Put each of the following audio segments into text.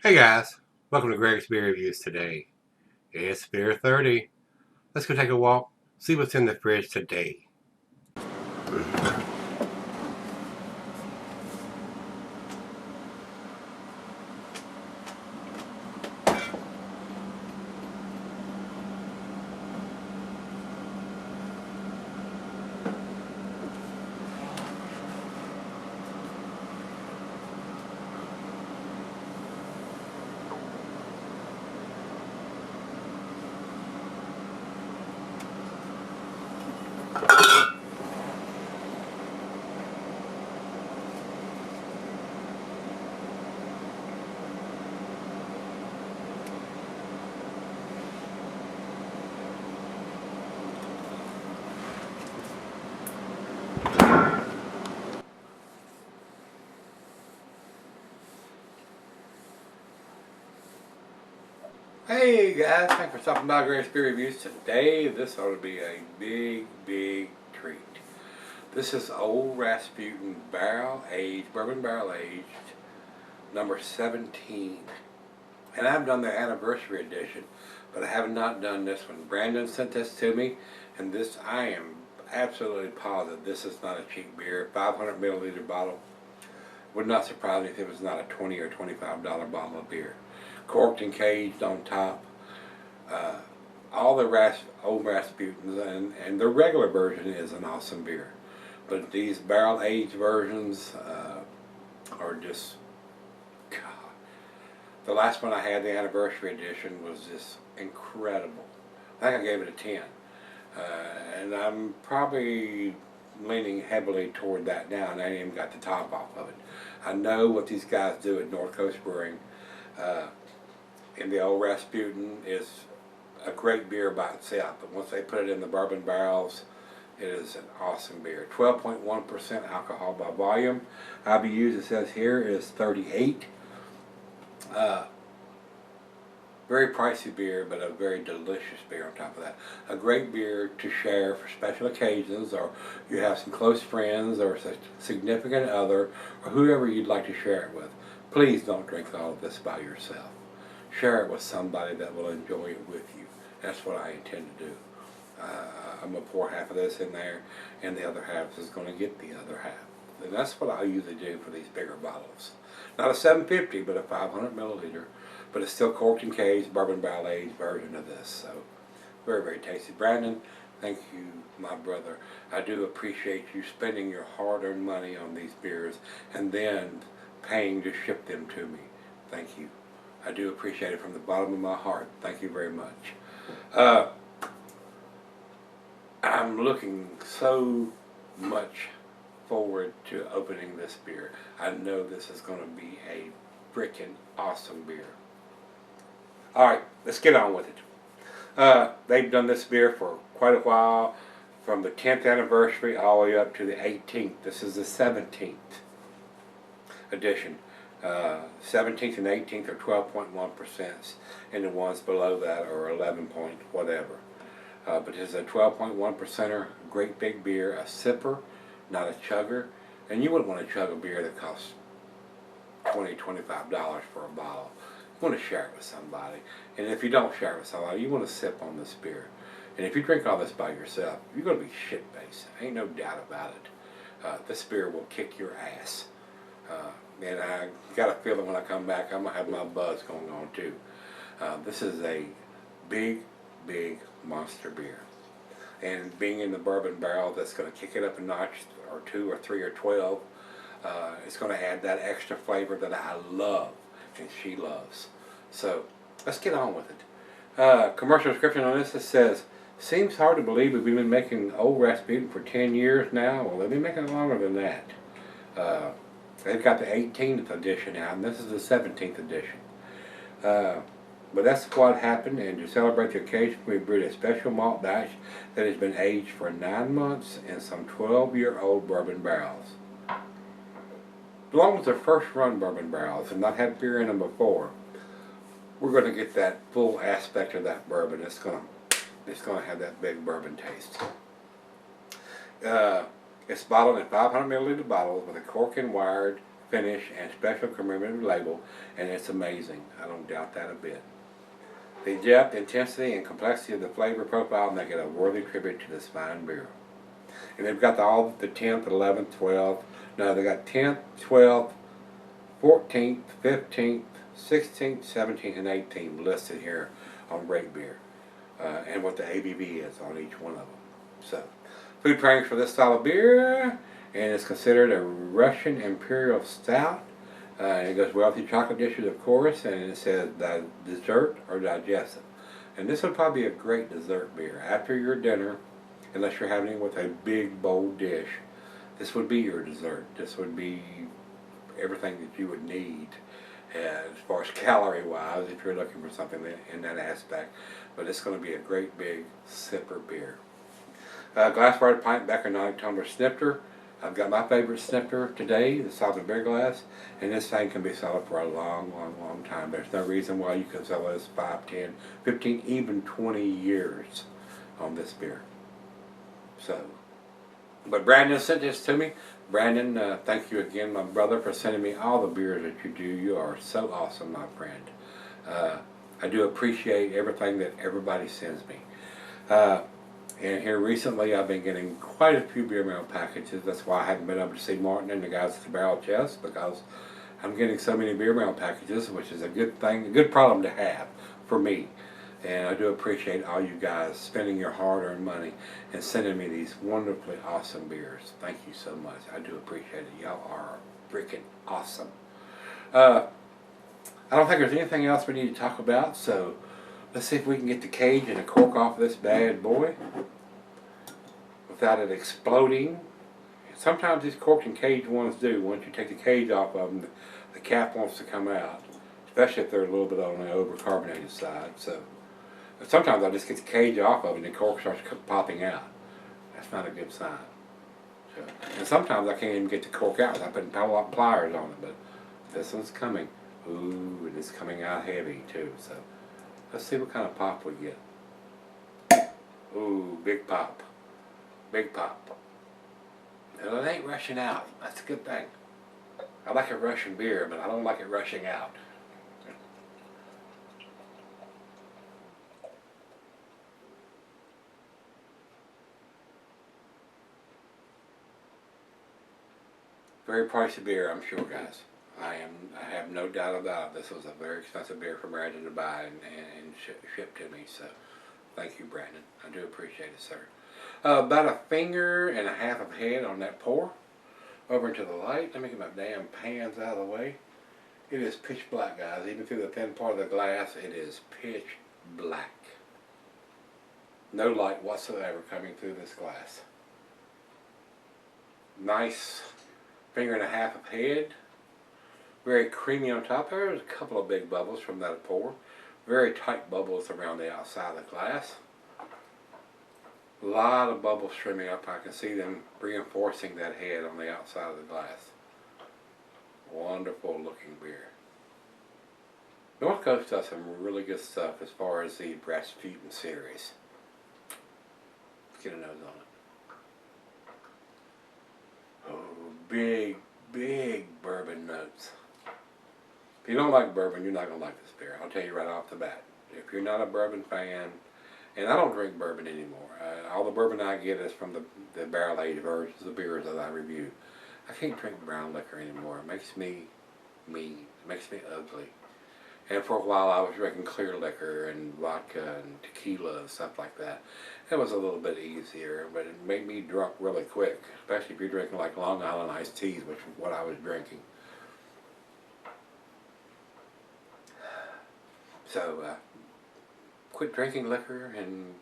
Hey guys, welcome to Gregsbeerreviews today. It's beer 30. Let's go take a walk, see what's in the fridge today. Hey guys, thanks for stopping by Gregsbeerreviews today. This ought to be a big treat. This is Old Rasputin bourbon barrel aged, number 17. And I've done the anniversary edition, but I have not done this one. Brandon sent this to me, and this, I am absolutely positive this is not a cheap beer. 500 milliliter bottle. Would not surprise me if it was not a $20 or $25 bottle of beer. Corked and caged on top. All the old Rasputins and the regular version is an awesome beer. But these barrel aged versions are just, God. The last one I had, the anniversary edition, was just incredible. I think I gave it a 10. And I'm probably leaning heavily toward that now, and I ain't even got the top off of it. I know what these guys do at North Coast Brewing. In the old Rasputin is a great beer by itself, but once they put it in the bourbon barrels, it is an awesome beer. 12.1% alcohol by volume. IBUs, it says here, is 38. Very pricey beer, but a very delicious beer on top of that. A great beer to share for special occasions, or you have some close friends or a significant other, or whoever you'd like to share it with. Please don't drink all of this by yourself. Share it with somebody that will enjoy it with you. That's what I intend to do. I'm going to pour half of this in there, and the other half is going to get the other half. And that's what I usually do for these bigger bottles. Not a 750, but a 500 milliliter. But it's still corked and caged, bourbon barrel aged version of this. So, very tasty. Brandon, thank you, my brother. I do appreciate you spending your hard-earned money on these beers and then paying to ship them to me. Thank you. I do appreciate it from the bottom of my heart. Thank you very much. I'm looking so much forward to opening this beer. I know this is going to be a freaking awesome beer. Alright, let's get on with it. They've done this beer for quite a while, from the 10th anniversary all the way up to the 18th. This is the 17th edition. 17th and 18th are 12.1%, and the ones below that are 11 point whatever. But it's a 12.1%er, great big beer, a sipper, not a chugger. And you wouldn't want to chug a beer that costs $20, $25 for a bottle. You want to share it with somebody. And if you don't share it with somebody, you want to sip on this beer. And if you drink all this by yourself, you're going to be shit-faced. Ain't no doubt about it. This beer will kick your ass. And I got a feeling when I come back, I'm going to have my buzz going on too. This is a big monster beer. And being in the bourbon barrel, that's going to kick it up a notch, or 2 or 3 or 12. It's going to add that extra flavor that I love and she loves. So let's get on with it. Commercial description on this, it says, seems hard to believe we've been making Old Rasputin for 10 years now. Well, they've been making it longer than that. They've got the 18th edition out, and this is the 17th edition. But that's what happened, and to celebrate the occasion, we brewed a special malt batch that has been aged for 9 months in some 12-year-old bourbon barrels. Belong with their first run bourbon barrels and not had beer in them before, we're going to get that full aspect of that bourbon. It's going to have that big bourbon taste. It's bottled in 500 milliliter bottles with a cork and wired finish and special commemorative label, and it's amazing. I don't doubt that a bit. The depth, intensity, and complexity of the flavor profile make it a worthy tribute to this fine beer. And they've got all the 10th, 11th, 12th. No, they got 10th, 12th, 14th, 15th, 16th, 17th, and 18th listed here on Great Beer, and what the ABV is on each one of them. So, food pairings for this style of beer, and it's considered a Russian Imperial Stout. And it goes well with chocolate dishes, of course, and it says dessert or digestive. And this would probably be a great dessert beer. After your dinner, unless you're having it with a big, bold dish, this would be your dessert. This would be everything that you would need as far as calorie-wise if you're looking for something in that aspect. But it's going to be a great big sipper beer. Glassware pint Becker 9 tumbler snifter. I've got my favorite snifter today, the solid beer glass, and this thing can be solid for a long, long, long time. There's no reason why you can sell this 5, 10, 15, even 20 years on this beer. So, but Brandon sent this to me. Brandon, thank you again, my brother, for sending me all the beers that you do. You are so awesome, my friend. I do appreciate everything that everybody sends me. And here recently I've been getting quite a few beer mail packages. That's why I haven't been able to see Martin and the guys at the Barrel Chest, because I'm getting so many beer mail packages, which is a good thing, a good problem to have for me. And I do appreciate all you guys spending your hard-earned money and sending me these wonderfully awesome beers. Thank you so much. I do appreciate it. Y'all are freaking awesome. I don't think there's anything else we need to talk about, so let's see if we can get the cage and the cork off of this bad boy without it exploding. Sometimes these cork and cage ones do. Once you take the cage off of them, the cap wants to come out, especially if they're a little bit on the overcarbonated side. So sometimes I just get the cage off of it and the cork starts popping out. That's not a good sign. So, and sometimes I can't even get the cork out without putting pliers on it, but this one's coming. Ooh, and it's coming out heavy too. So let's see what kind of pop we get. Ooh, big pop. Big pop. And it ain't rushing out. That's a good thing. I like a Russian beer, but I don't like it rushing out. Very pricey beer, I'm sure, guys. I have no doubt about it. This was a very expensive beer for Brandon to buy and ship to me. So, thank you, Brandon. I do appreciate it, sir. About a finger and a half of head on that pour. Over into the light. Let me get my damn pans out of the way. It is pitch black, guys. Even through the thin part of the glass, it is pitch black. No light whatsoever coming through this glass. Nice finger and a half of head. Very creamy on top. There's a couple of big bubbles from that pour. Very tight bubbles around the outside of the glass. A lot of bubbles streaming up. I can see them reinforcing that head on the outside of the glass. Wonderful looking beer. North Coast does some really good stuff as far as the Rasputin series. Let's get a nose on it. Oh, big, big bourbon notes. If you don't like bourbon, you're not going to like this beer. I'll tell you right off the bat. If you're not a bourbon fan, and I don't drink bourbon anymore. All the bourbon I get is from the barrel-aged versions of the beers that I review. I can't drink brown liquor anymore. It makes me mean. It makes me ugly. And for a while I was drinking clear liquor and vodka and tequila and stuff like that. It was a little bit easier, but it made me drunk really quick, especially if you're drinking like Long Island iced teas, which is what I was drinking. So, quit drinking liquor and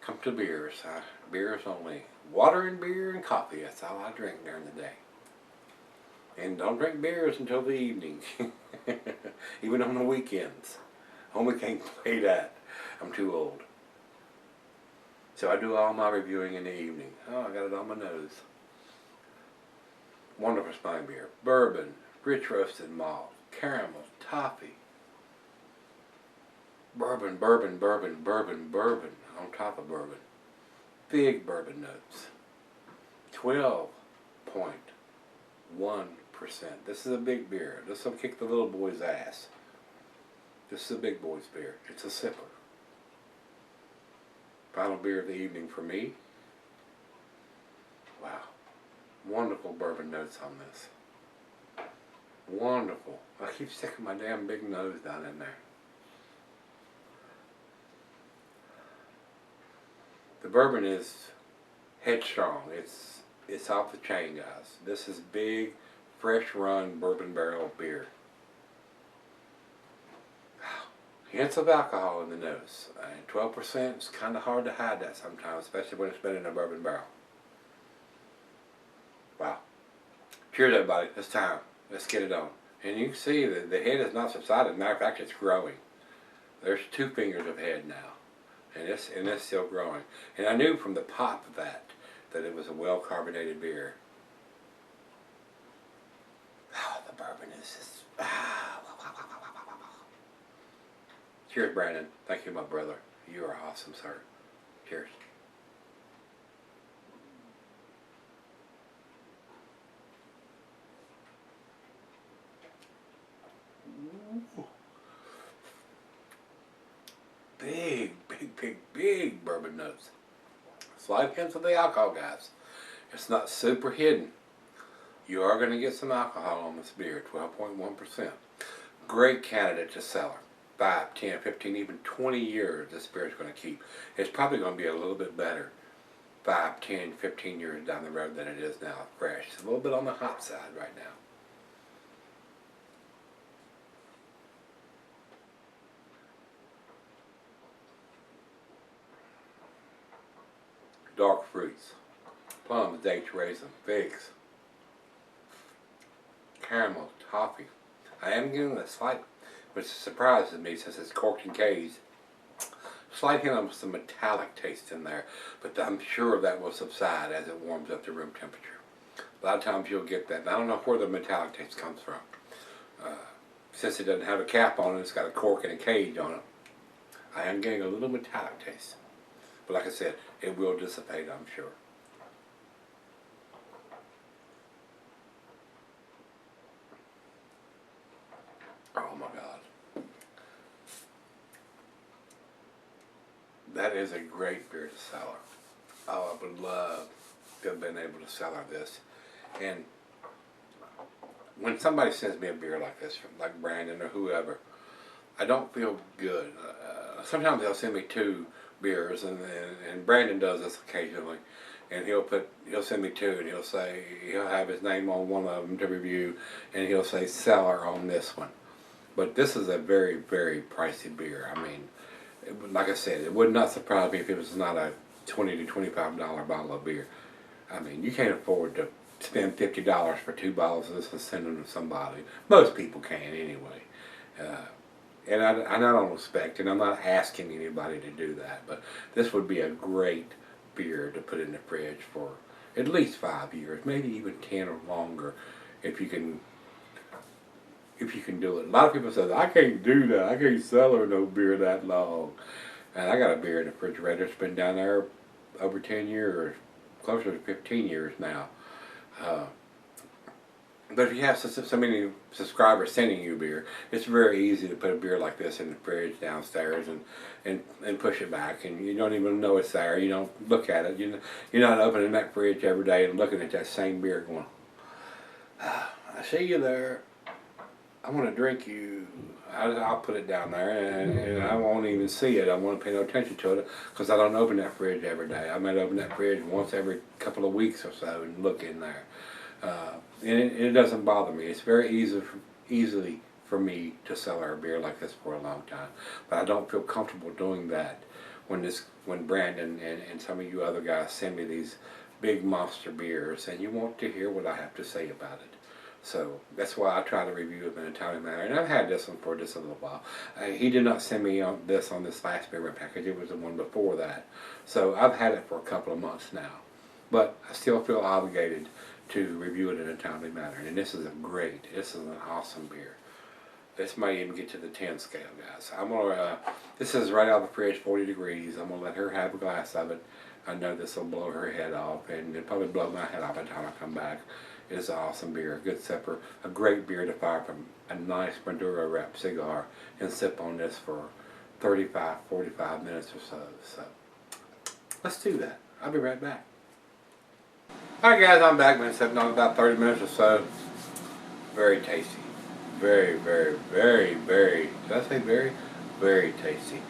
come to beers. Beers only. Water and beer and coffee. That's all I drink during the day. And don't drink beers until the evening. Even on the weekends. Only can't play that. I'm too old. So I do all my reviewing in the evening. Oh, I got it on my nose. Wonderful spine beer. Bourbon. Rich roasted malt. Caramel. Toffee. Bourbon, bourbon, bourbon, bourbon, bourbon on top of bourbon. Big bourbon notes. 12.1% This is a big beer. This will kick the little boy's ass. This is a big boy's beer. It's a sipper. Final beer of the evening for me. Wow. Wonderful bourbon notes on this. Wonderful. I keep sticking my damn big nose down in there. The bourbon is headstrong. It's off the chain, guys. This is big, fresh run bourbon barrel beer. Hints of alcohol in the nose. 12% is kind of hard to hide that sometimes, especially when it's been in a bourbon barrel. Wow. Cheers, everybody. It's time. Let's get it on. And you can see that the head is not subsided. Matter of fact, it's growing. There's 2 fingers of head now. And it's still growing. And I knew from the pop of that it was a well-carbonated beer. Oh, the bourbon is just... Cheers, Brandon. Thank you, my brother. You are awesome, sir. Cheers. Ooh. Big bourbon notes. Slight hints of the alcohol, guys. It's not super hidden. You are going to get some alcohol on this beer, 12.1%. Great candidate to cellar. 5, 10, 15, even 20 years this beer is going to keep. It's probably going to be a little bit better 5, 10, 15 years down the road than it is now fresh. It's a little bit on the hot side right now. Dark fruits. Plums, dates, raisin, figs, caramel, toffee. I am getting a slight, which surprises me since it's corked and caged, slight hint of some metallic taste in there, but I'm sure that will subside as it warms up to room temperature. A lot of times you'll get that. And I don't know where the metallic taste comes from. Since it doesn't have a cap on it, it's got a cork and a cage on it. I am getting a little metallic taste. But like I said, it will dissipate, I'm sure. Oh my God. That is a great beer to cellar. Oh, I would love to have been able to cellar this. And when somebody sends me a beer like this, like Brandon or whoever, I don't feel good. Sometimes they'll send me 2 beers, and Brandon does this occasionally, and he'll send me 2, and he'll have his name on one of them to review, and he'll say cellar on this one. But this is a very, very pricey beer. I mean, like I said, it would not surprise me if it was not a $20 to $25 bottle of beer. I mean, you can't afford to spend $50 for 2 bottles of this and send them to somebody. Most people can anyway. And I don't expect, and I'm not asking anybody to do that, but this would be a great beer to put in the fridge for at least 5 years, maybe even 10 or longer, if you can do it. A lot of people say, I can't do that. I can't cellar no beer that long. And I got a beer in the refrigerator. It's been down there over 10 years, closer to 15 years now. But if you have so many subscribers sending you beer, it's very easy to put a beer like this in the fridge downstairs and push it back, and you don't even know it's there. You don't look at it. You're not opening that fridge every day and looking at that same beer going, I see you there. I want to drink you. I'll put it down there, and I won't even see it. I won't pay no attention to it because I don't open that fridge every day. I might open that fridge once every couple of weeks or so and look in there. And it doesn't bother me. It's very easily for me to cellar a beer like this for a long time. But I don't feel comfortable doing that when Brandon and some of you other guys send me these big monster beers and you want to hear what I have to say about it. So that's why I try to review it in a timely manner. And I've had this one for just a little while. He did not send me on this last beer package. It was the one before that. So I've had it for a couple of months now. But I still feel obligated to review it in a timely manner. And this is this is an awesome beer. This might even get to the 10 scale, guys. This is right out of the fridge, 40 degrees. I'm going to let her have a glass of it. I know this will blow her head off, and it'll probably blow my head off by the time I come back. It is an awesome beer, a good sipper, a great beer to fire from a nice Maduro wrapped cigar and sip on this for 35, 45 minutes or so. So let's do that. I'll be right back. Alright guys, I'm back. Been sipping on about 30 minutes or so. Very tasty. Very, very, very, very, did I say very? Very tasty.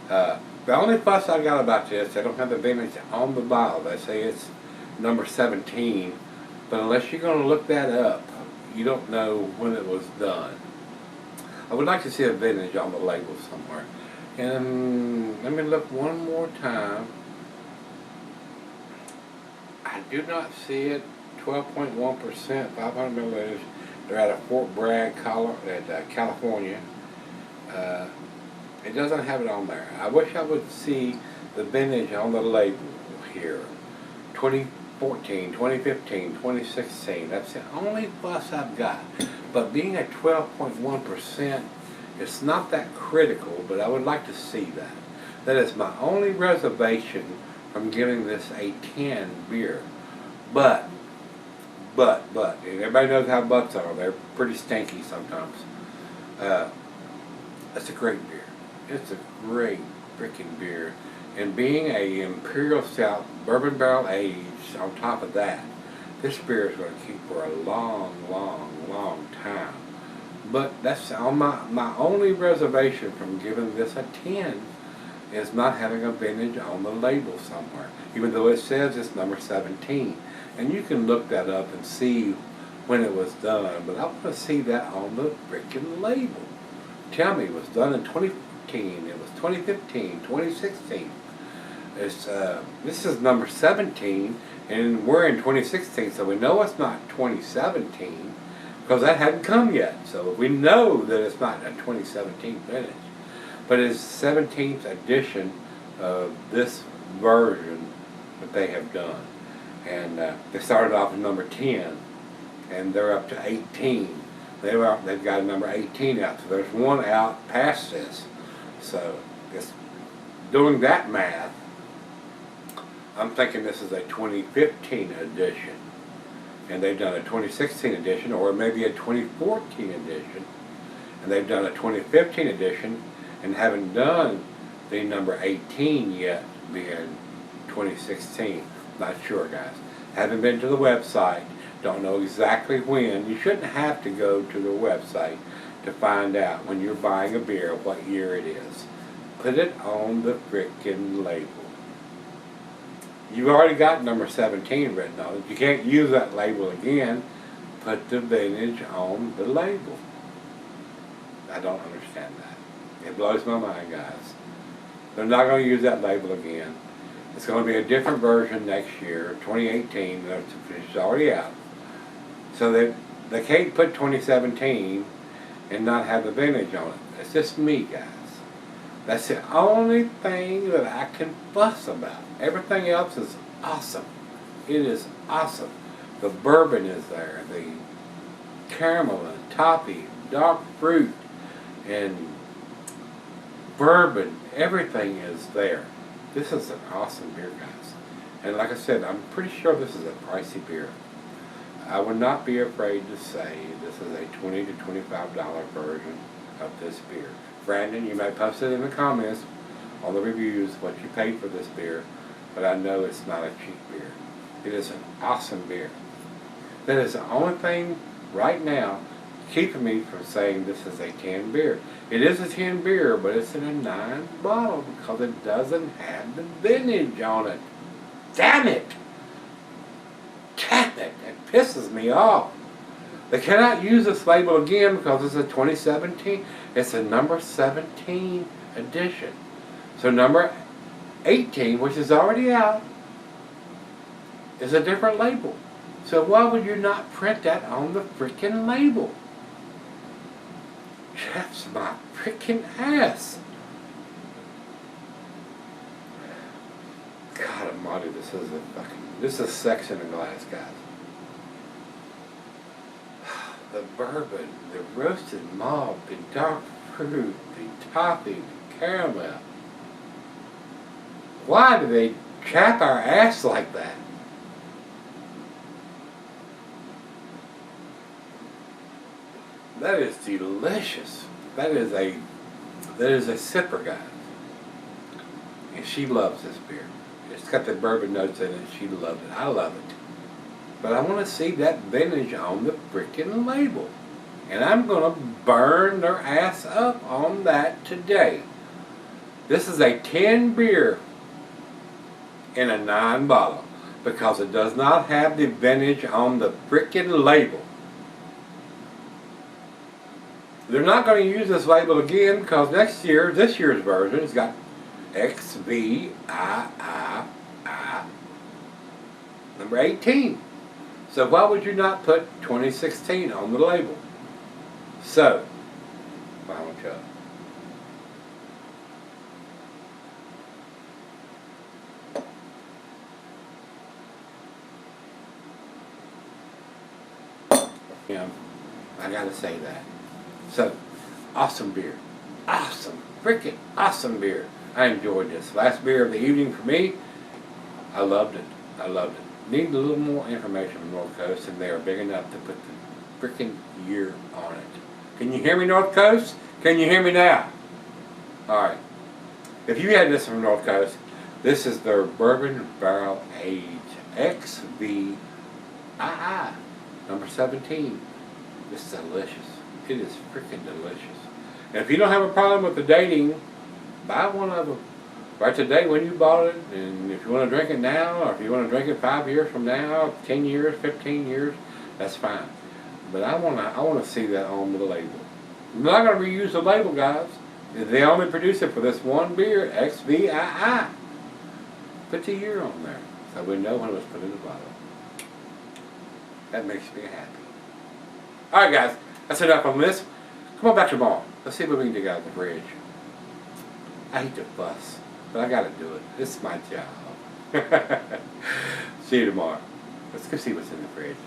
The only fuss I got about this, they don't have the vintage on the bottle. They say it's number 17, but unless you're going to look that up, you don't know when it was done. I would like to see a vintage on the label somewhere. And let me look one more time. I do not see it. 12.1%, 500 milliliters. They're out of Fort Bragg, California. It doesn't have it on there. I wish I would see the vintage on the label here. 2014, 2015, 2016. That's the only fuss I've got. But being at 12.1%, it's not that critical, but I would like to see that. That is my only reservation from giving this a 10 beer. But, and everybody knows how butts are. They're pretty stinky sometimes. It's a great beer. It's a great freaking beer. And being a Imperial Stout, bourbon barrel aged on top of that, this beer is going to keep for a long, long, long time. But that's on my only reservation from giving this a 10 is not having a vintage on the label somewhere, even though it says it's number 17. And you can look that up and see when it was done, but I want to see that on the freaking label. Tell me it was done in 2014, it was 2015, 2016. This is number 17, and we're in 2016, so we know it's not 2017, because that hadn't come yet. So we know that it's not a 2017 vintage. But it's the 17th edition of this version that they have done. And they started off at number 10, and they're up to 18. They've got a number 18 out, so there's one out past this. So just doing that math, I'm thinking this is a 2015 edition. And they've done a 2016 edition, or maybe a 2014 edition. And they've done a 2015 edition, and haven't done the number 18 yet, being 2016. Not sure, guys. Haven't been to the website. Don't know exactly when. You shouldn't have to go to the website to find out when you're buying a beer what year it is. Put it on the frickin' label. You've already got number 17 written on it. You can't use that label again. Put the vintage on the label. I don't understand that. It blows my mind, guys. They're not going to use that label again. It's going to be a different version next year, 2018. It's already out. So they can't put 2017 and not have the vintage on it. It's just me, guys. That's the only thing that I can fuss about. Everything else is awesome. It is awesome. The bourbon is there. The caramel and toffee, dark fruit, and bourbon. Everything is there. This is an awesome beer, guys. And like I said, I'm pretty sure this is a pricey beer. I would not be afraid to say this is a $20 to $25 version of this beer. Brandon, you may post it in the comments on the reviews what you paid for this beer, but I know it's not a cheap beer. It is an awesome beer. That is the only thing right now keeping me from saying this is a 10 beer. It is a 10 beer, but it's in a 9 bottle because it doesn't have the vintage on it. Damn it! Damn it! It pisses me off. They cannot use this label again because it's a 2017. It's a number 17 edition. So number 18, which is already out, is a different label. So why would you not print that on the freaking label? Chaps my freaking ass. God almighty, this is sex in a glass, guys. The bourbon, the roasted malt, the dark fruit, the toffee, the caramel. Why do they chap our ass like that? That is delicious. That is a sipper, guys. And she loves this beer. It's got the bourbon notes in it. She loves it. I love it. But I want to see that vintage on the freaking label. And I'm going to burn their ass up on that today. This is a 10 beer in a 9 bottle. Because it does not have the vintage on the freaking label. They're not going to use this label again because this year's version has got XVIII number 18. So why would you not put 2016 on the label? So, final chug. Yeah, I gotta say that. So, awesome beer. Awesome. Freaking awesome beer. I enjoyed this. Last beer of the evening for me. I loved it. I loved it. Need a little more information from North Coast, and they are big enough to put the freaking year on it. Can you hear me, North Coast? Can you hear me now? Alright. If you had this from North Coast, this is their Bourbon Barrel Aged XVIII number 17. This is delicious. It is freaking delicious. And if you don't have a problem with the dating, buy one of them. Right today when you bought it, and if you want to drink it now, or if you want to drink it 5 years from now, 10 years, 15 years, that's fine. But I want to see that on the label. I'm not going to reuse the label, guys. They only produce it for this one beer, XVIII. Put the year on there, so we know when it was put in the bottle. That makes me happy. Alright guys, that's enough on this. Come on back tomorrow. Let's see what we can dig out of the fridge. I hate to fuss, but I gotta do it. This is my job. See you tomorrow. Let's go see what's in the fridge.